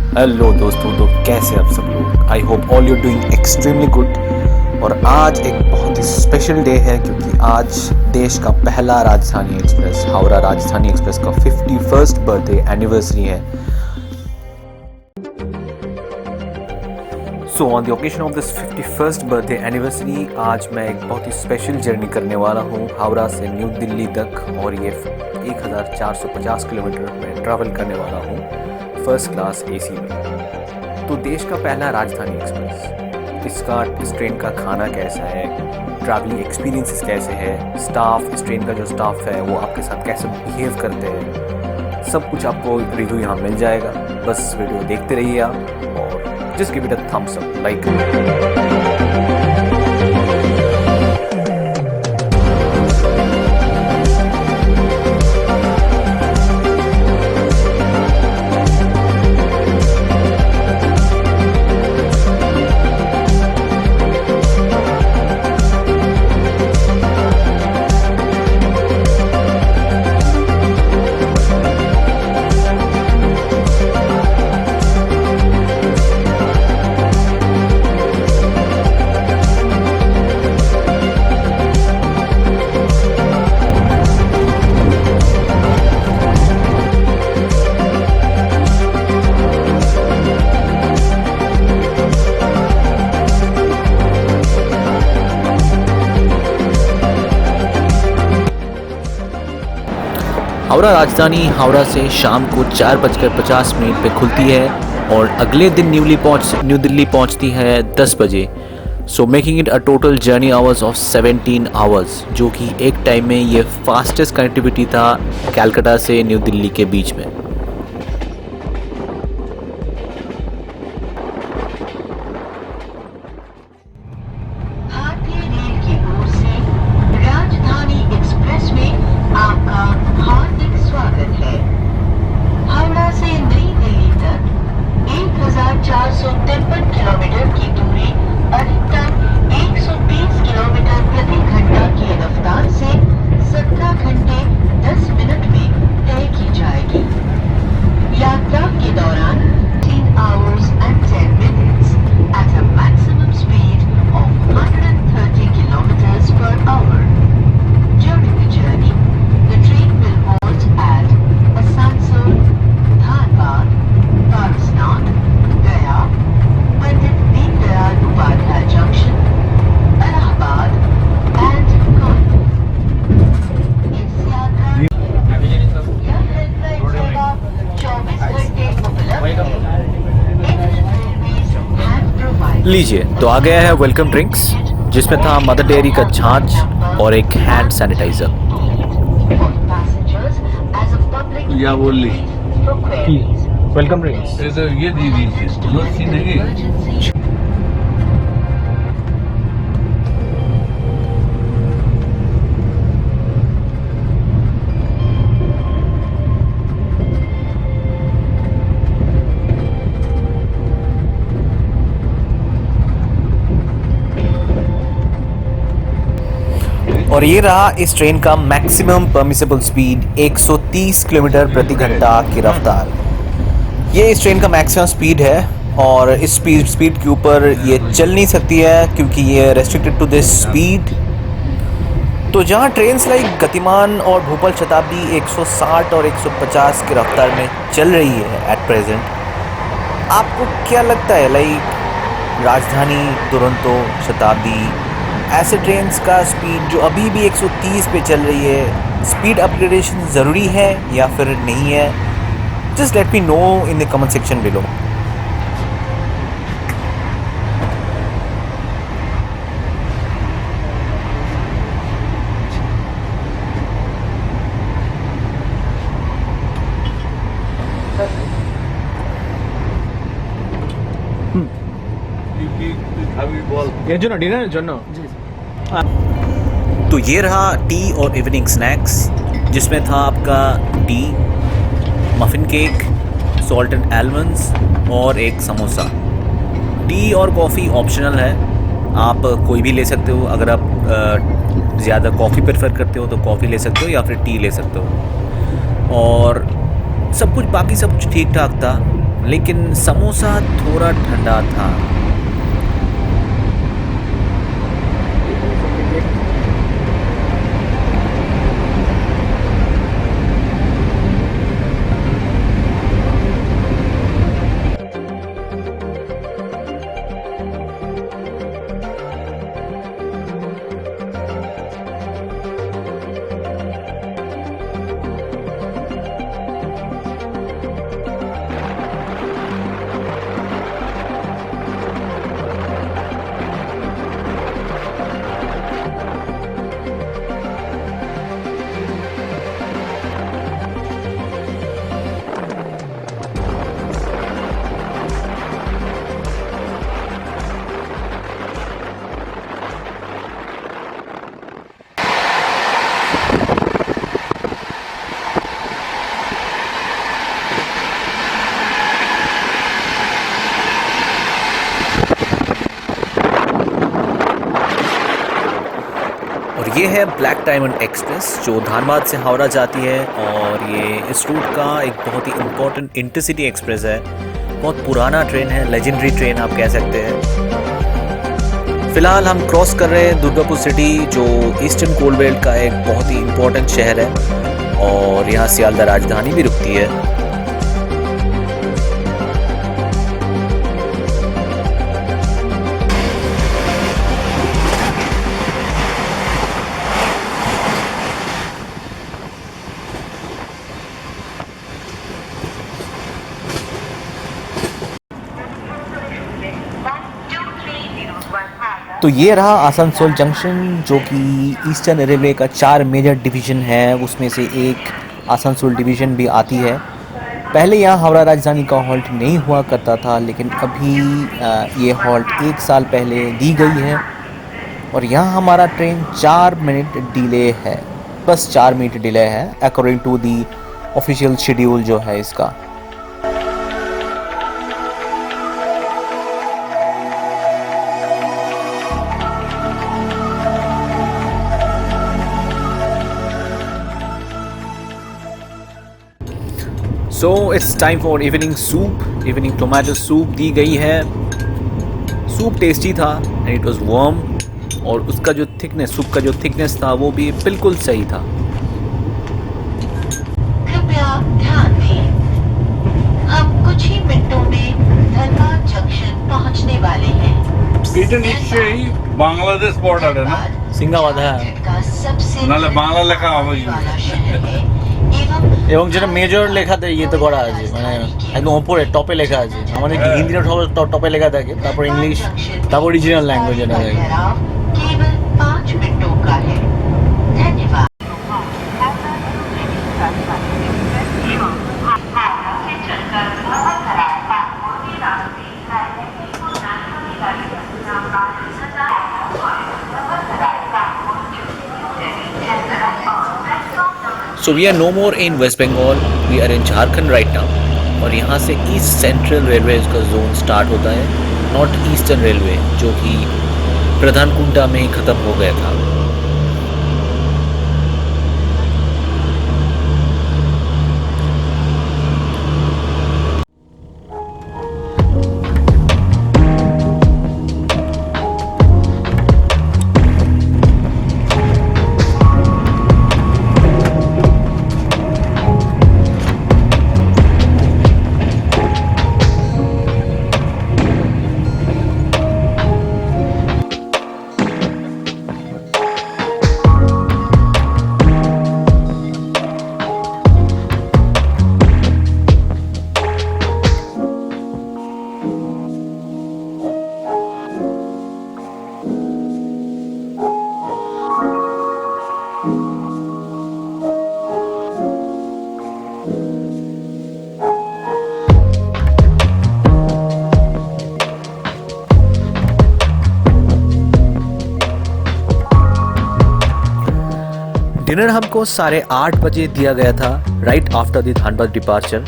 Hello दोस्तों, तो कैसे आप सब लोग। I hope all you doing extremely good. और आज एक बहुत ही स्पेशल डे है क्योंकि आज देश का पहला राजधानी एक्सप्रेस हावड़ा राजधानी एक्सप्रेस का 51st बर्थडे एनिवर्सरी है। So on the occasion of this 51st birthday anniversary आज मैं एक बहुत ही स्पेशल जर्नी करने वाला हूँ हावड़ा से न्यू दिल्ली तक, और ये 1450 किलोमीटर में ट्रैवल करने वाला हूँ फर्स्ट क्लास एसी में। तो देश का पहला राजधानी एक्सप्रेस, इस ट्रेन का खाना कैसा है, ट्रैवलिंग एक्सपीरियंसेस कैसे है, स्टाफ, इस ट्रेन का जो स्टाफ है वो आपके साथ कैसे बिहेव करते हैं, सब कुछ आपको रिव्यू यहाँ मिल जाएगा। बस वीडियो देखते रहिए आप और just give it a thumbs up, like. Howrah Rajdhani Howrah से शाम को 4:50 पे खुलती है और अगले दिन न्यू दिल्ली पहुंचती है 10 बजे। So making it a total journey hours of 17 hours, जो कि एक टाइम में ये फास्टेस्ट कनेक्टिविटी था कलकत्ता से न्यू दिल्ली के बीच में। किलोमीटर की दूरी अधिकतम 130 किलोमीटर प्रति घंटा की रफ्तार से 17 घंटे 10 मिनट में तय की जाएगी। यात्रा के दौरान 10 hours and 10 minutes at a maximum speed of 130 kilometers per hour. During the journey, the train will halt at Asansol, Dhanbad, Parasnath, Gaya, Pandit Deendayal Upadhyay Junction, Allahabad and Kanpur. इस यात्रा यह हेल्पलाइन सेवा 24 घंटे उपलब्ध है। Indian Railways have provided लीजिए, तो आ गया है वेलकम ड्रिंक्स, जिसमें था मदर डेयरी का छाछ और एक hand sanitiser. for passengers as a public या बोल ली for queries. Welcome drinks. ये तो ये दी दीजिए लस्सी नहीं। Emergency और ये रहा इस ट्रेन का मैक्सिमम परमिसेबल स्पीड 130 किलोमीटर प्रति घंटा की रफ्तार। ये इस ट्रेन का मैक्सिमम स्पीड है और इस स्पीड के ऊपर ये चल नहीं सकती है क्योंकि ये रेस्ट्रिक्टेड टू दिस स्पीड। तो जहाँ ट्रेन्स लाइक गतिमान और भोपाल शताब्दी 160 और 150 की रफ्तार में चल रही है एट प्रेजेंट, आपको क्या लगता है लाइक राजधानी, दुरंतो, शताब्दी, ऐसे ट्रेन्स का स्पीड जो अभी भी 130 पे चल रही है, स्पीड अपग्रेडेशन ज़रूरी है या फिर नहीं है? Just let me know in the comment section below. तो ये रहा टी और इवनिंग स्नैक्स, जिसमें था आपका T, muffin cake, salt and almonds और एक समोसा। टी और कॉफ़ी ऑप्शनल है, आप कोई भी ले सकते हो। अगर आप ज़्यादा कॉफ़ी प्रेफर करते हो तो कॉफ़ी ले सकते हो या फिर टी ले सकते हो। और सब कुछ बाकी सब कुछ ठीक ठाक था। लेकिन समोसा थोड़ा ठंडा था। और ये है ब्लैक डायमंड एक्सप्रेस जो धानबाद से हावड़ा जाती है, और ये इस रूट का एक बहुत ही इम्पोर्टेंट इंटरसिटी एक्सप्रेस है। बहुत पुराना ट्रेन है, लेजेंडरी ट्रेन आप कह सकते हैं। फिलहाल हम क्रॉस कर रहे हैं दुर्गापुर सिटी, जो ईस्टर्न कोल बेल्ट का एक बहुत ही इम्पोर्टेंट शहर है, और यहाँ सियालदा राजधानी भी रुकती है। तो ये रहा आसनसोल जंक्शन, जो कि ईस्टर्न रेलवे का 4 मेजर डिवीज़न है, उसमें से एक आसनसोल डिवीज़न भी आती है। पहले यहाँ हावड़ा राजधानी का हॉल्ट नहीं हुआ करता था, लेकिन अभी ये हॉल्ट 1 साल पहले दी गई है, और यहाँ हमारा ट्रेन 4 मिनट डिले है, बस 4 मिनट डिले है according to the official schedule जो है इसका। So it's time for evening soup. Evening tomato soup दी गई है। सूप टेस्टी था एंड इट वाज वार्म, और उसका जो थिकनेस, सूप का जो थिकनेस था वो भी बिल्कुल सही था। कृपया ध्यान दें, हम कुछ ही मिनटों में धनबाद जंक्शन पहुंचने वाले हैं। এটা নিশ্চয়ই বাংলাদেশ বর্ডার না? সিঙ্গাবাদ, হ্যাঁ। নাহলে বাংলা লেখা হবে কি? এবং যেটা মেজর লেখাতে ইয়েতে করা আছে, মানে একদম ওপরে টপে লেখা আছে। আমাদের কি হিন্দিটা টপে লেখা থাকে, তারপর ইংলিশ, তারপর অরিজিনাল ল্যাঙ্গুয়েজ এটা থাকে। केवल 5 मिनटों का है। धन्यवाद। So we are no more in West Bengal, we are in Jharkhand right now, और यहाँ से ईस्ट सेंट्रल रेलवे का जोन स्टार्ट होता है, नॉर्थ ईस्टर्न रेलवे, जो कि प्रधानकुंटा में ही ख़त्म हो गया था। डिनर हमको 8:30 बजे दिया गया था, right after the Dhanbad departure.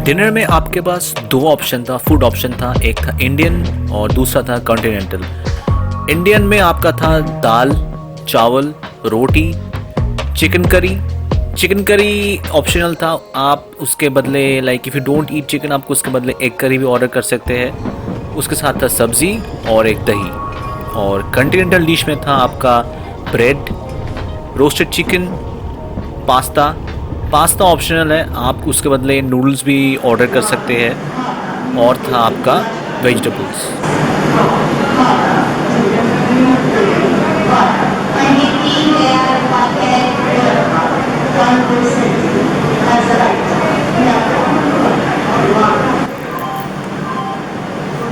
Dinner में आपके पास 2 ऑप्शन था, फूड ऑप्शन था, एक था इंडियन और दूसरा था कॉन्टिनेंटल। इंडियन में आपका था दाल, चावल, रोटी, chicken curry, chicken curry optional था, आप उसके बदले like if you don't eat chicken आपको उसके बदले एग करी भी ऑर्डर कर सकते हैं। उसके साथ था सब्ज़ी और एक दही। और कॉन्टिनेंटल डिश में था आपका bread, roasted chicken, pasta optional है, आप उसके बदले नूडल्स भी ऑर्डर कर सकते हैं। और था आपका वेजिटेबल्स।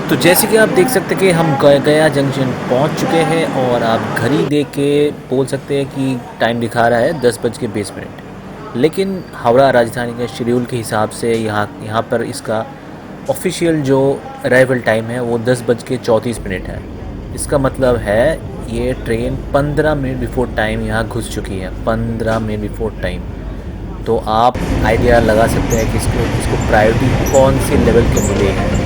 तो जैसे कि आप देख सकते हैं कि हम गया जंक्शन पहुंच चुके हैं और आप घड़ी देख के बोल सकते हैं कि टाइम दिखा रहा है 10:20। लेकिन हावड़ा राजधानी के शेड्यूल के हिसाब से यहाँ पर इसका ऑफिशियल जो अराइवल टाइम है वो 10:34 है। इसका मतलब है ये ट्रेन 15 मिनट बिफोर टाइम यहाँ घुस चुकी है, 15 मिनट बिफोर टाइम। तो आप आइडिया लगा सकते हैं कि इसको प्रायोरिटी कौन से लेवल के मिले हैं।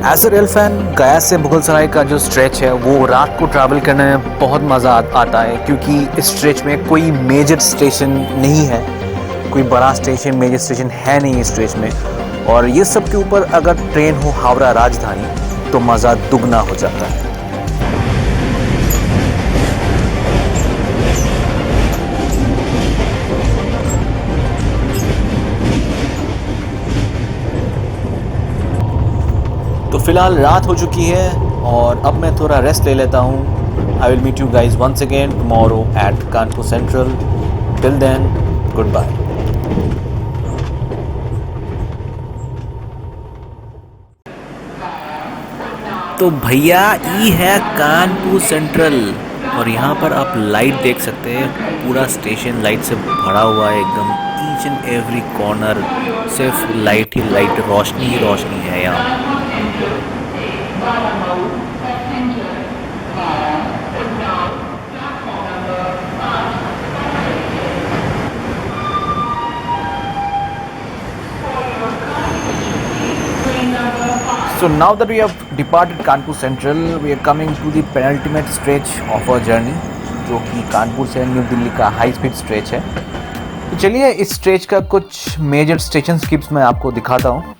एज ए रेल फैन, गया से मुगलसराय का जो स्ट्रेच है वो रात को ट्रैवल करने में बहुत मज़ा आता है, क्योंकि इस स्ट्रेच में कोई मेजर स्टेशन नहीं है, कोई बड़ा स्टेशन मेजर स्टेशन है नहीं इस स्ट्रेच में। और ये सब के ऊपर अगर ट्रेन हो हावड़ा राजधानी तो मज़ा दुगना हो जाता है। तो फिलहाल रात हो चुकी है और अब मैं थोड़ा रेस्ट ले लेता हूँ। I will meet you guys once again tomorrow at Kanpur central. Till then, good bye. तो भैया ये है कानपुर सेंट्रल और यहाँ पर आप लाइट देख सकते हैं, पूरा स्टेशन लाइट से भरा हुआ है एकदम। ईच एंड एवरी कॉर्नर सिर्फ लाइट ही लाइट, रोशनी ही रोशनी है यहाँ। So now that we have departed Kanpur Central, we are coming to the penultimate stretch of our journey, जो कि कानपुर से न्यू दिल्ली का हाई स्पीड स्ट्रेच है। तो चलिए इस स्ट्रेच का कुछ मेजर स्टेशन स्किप्स मैं आपको दिखाता हूँ।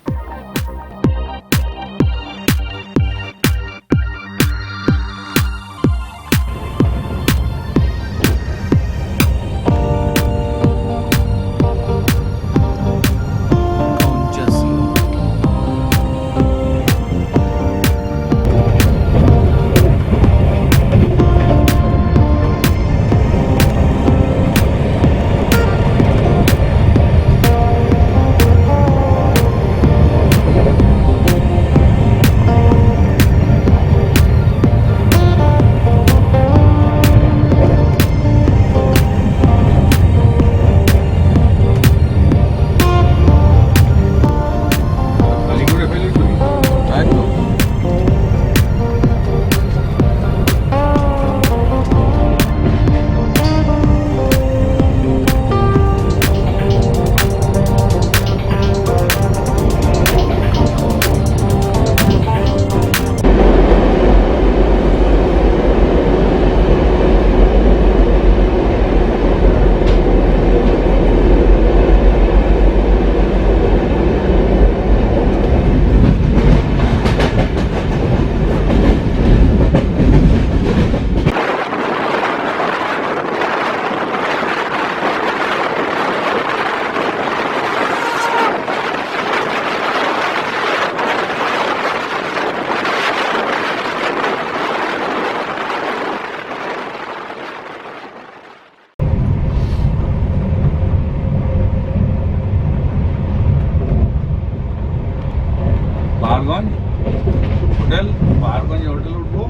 পাহাড়গঞ্জ হোটেল উঠবো,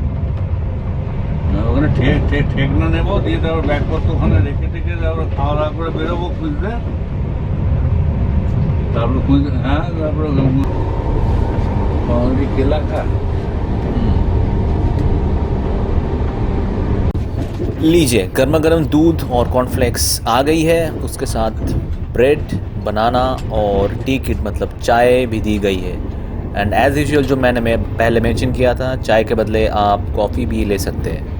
ওখানে ঠেকনা নেবো, দিয়ে তারপর ব্যাগপত্র ওখানে রেখে তারপরে খাওয়া দাওয়া করে বেরোবো খুঁজতে, তারপরে তারপরে पावरी केला का लीजिए, गर्मा गर्म दूध और कॉर्नफ्लेक्स आ गई है, उसके साथ ब्रेड, बनाना और टी किट मतलब चाय भी दी गई है। एंड एज यूजुअल जो मैंने पहले मेंशन किया था, चाय के बदले आप कॉफ़ी भी ले सकते हैं।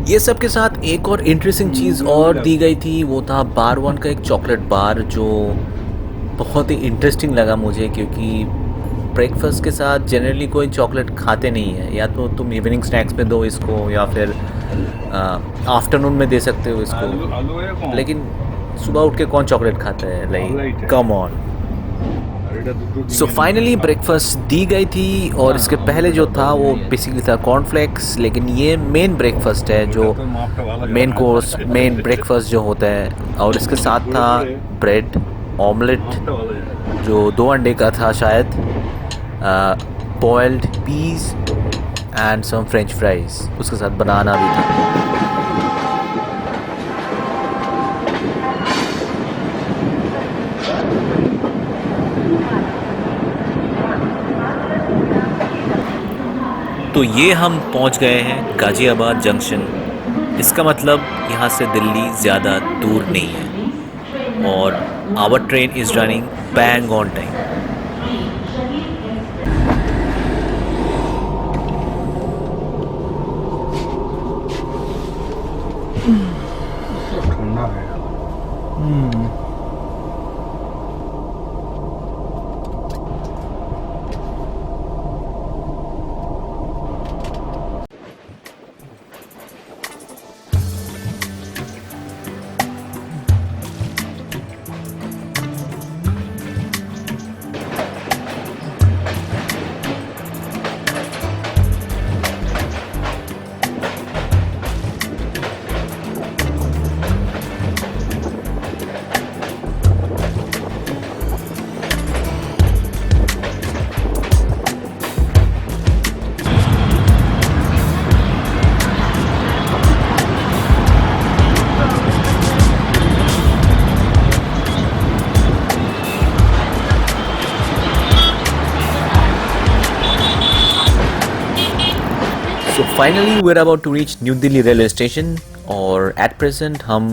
ये सब के साथ एक और इंटरेस्टिंग चीज़ और दी गई थी, वो था बार वन का एक चॉकलेट बार, जो बहुत ही इंटरेस्टिंग लगा मुझे, क्योंकि ब्रेकफास्ट के साथ जनरली कोई चॉकलेट खाते नहीं है। या तो तुम इवनिंग स्नैक्स में दो इसको, या फिर आफ्टरनून में दे सकते हो इसको, आलू है कौन लेकिन सुबह उठ के कौन चॉकलेट खाता है, like come on. So finally breakfast दी गई थी, और इसके पहले जो था वो बेसिकली था कॉर्नफ्लेक्स, लेकिन ये मेन ब्रेकफास्ट है, जो मेन कोर्स, मेन ब्रेकफास्ट जो होता है। और इसके साथ था ब्रेड, ऑमलेट जो 2 अंडे का था शायद, boiled piece and some french fries, उसके साथ बनाना भी था। तो ये हम पहुंच गए हैं गाज़ियाबाद जंक्शन। इसका मतलब यहाँ से दिल्ली ज़्यादा दूर नहीं है, और our train is running bang on time. ठंडा है So finally we're about to reach new Delhi railway station, और एट प्रेजेंट हम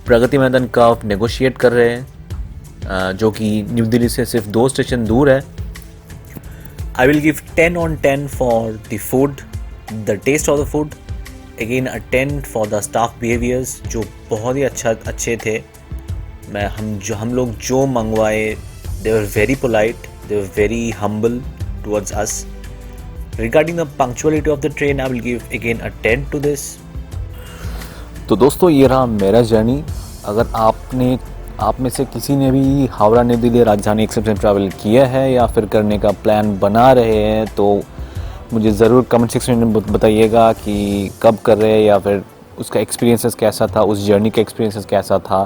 प्रगति मैदान कर्व नेगोशिएट कर रहे हैं, जो कि न्यू दिल्ली से सिर्फ 2 स्टेशन दूर है। I will give 10 on 10 for the food, the taste of the food, again a 10 for the staff behaviours, जो बहुत ही अच्छे थे। हम लोग जो मंगवाए, they were very polite, they were very humble towards us. Regarding the punctuality of the train, I will give again a 10 to this. तो दोस्तों, ये रहा मेरा जर्नी। अगर आप में से किसी ने भी हावड़ा न्यू दिल्ली राजधानी एक्सप्रेस में ट्रैवल किया है या फिर करने का प्लान बना रहे हैं, तो मुझे ज़रूर कमेंट सेक्शन में बताइएगा कि कब कर रहे हैं, या फिर उसका एक्सपीरियंसेस कैसा था, उस जर्नी का एक्सपीरियंसेस कैसा था।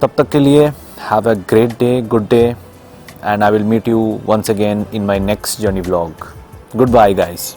तब तक के लिए have a great day, good day, and I will meet you once again in my next journey vlog. Goodbye guys.